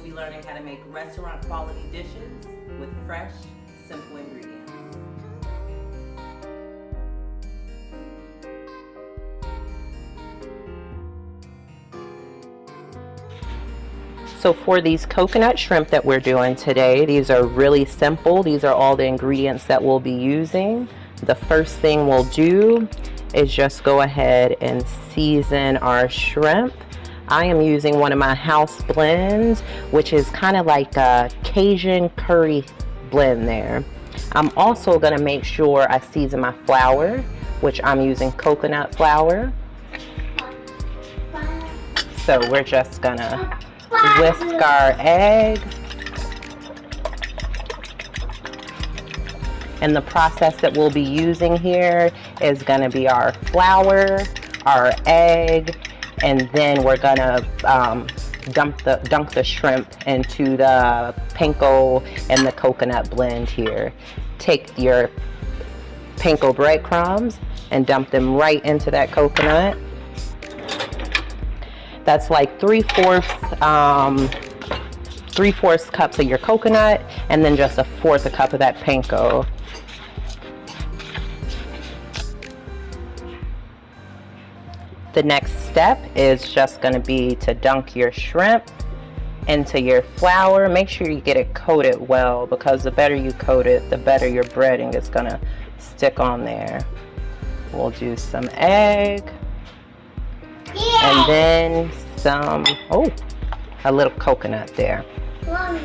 you'll be learning how to make restaurant quality dishes with fresh, simple ingredients. So for these coconut shrimp that we're doing today, these are really simple. These are all the ingredients that we'll be using. The first thing we'll do is just go ahead and season our shrimp. I am using one of my house blends, which is kind of like a Cajun curry blend there. I'm also going to make sure I season my flour, which I'm using coconut flour. So we're just going to whisk our egg. And the process that we'll be using here is going to be our flour, our egg, and then we're going to dunk the shrimp into the panko and the coconut blend here. Take your panko breadcrumbs and dump them right into that coconut. That's like 3/4 cups of your coconut, and then just 1/4 cup of that panko. The next step is just going to be to dunk your shrimp into your flour. Make sure you get it coated well, because the better you coat it, the better your breading is going to stick on there. We'll do some egg. And then some, a little coconut there. Mommy.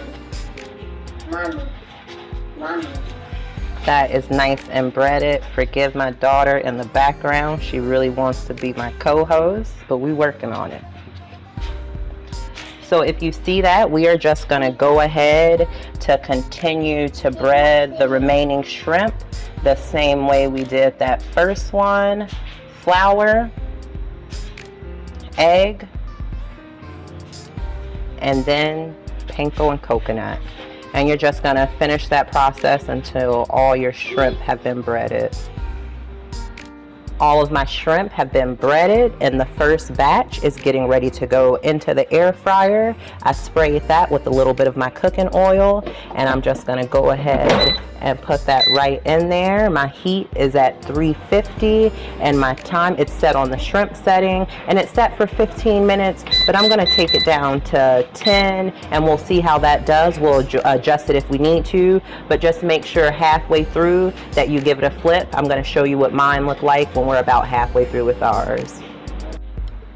That is nice and breaded. Forgive my daughter in the background. She really wants to be my co-host, but we're working on it. So if you see that, we are just going to go ahead to continue to bread the remaining shrimp the same way we did that first one. Flour, egg, and then panko and coconut. And you're just going to finish that process until all your shrimp have been breaded. All of my shrimp have been breaded, and the first batch is getting ready to go into the air fryer. I sprayed that with a little bit of my cooking oil, and I'm just going to go ahead and put that right in there. My heat is at 350, and my time, it's set on the shrimp setting, and it's set for 15 minutes, but I'm going to take it down to 10, and we'll see how that does. We'll adjust it if we need to, but just make sure halfway through that you give it a flip. I'm going to show you what mine look like when we're about halfway through with ours.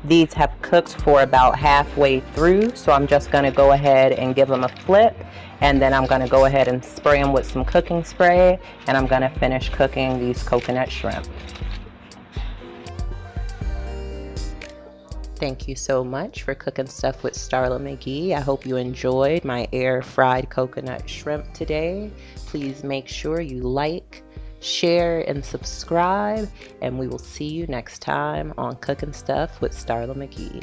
These have cooked for about halfway through, so I'm just going to go ahead and give them a flip, and then I'm going to go ahead and spray them with some cooking spray, and I'm going to finish cooking these coconut shrimp. Thank you so much for cooking stuff with Starla McGee. I hope you enjoyed my air fried coconut shrimp today. Please make sure you like, share, and subscribe, and we will see you next time on Cooking Stuff with Starla McGee.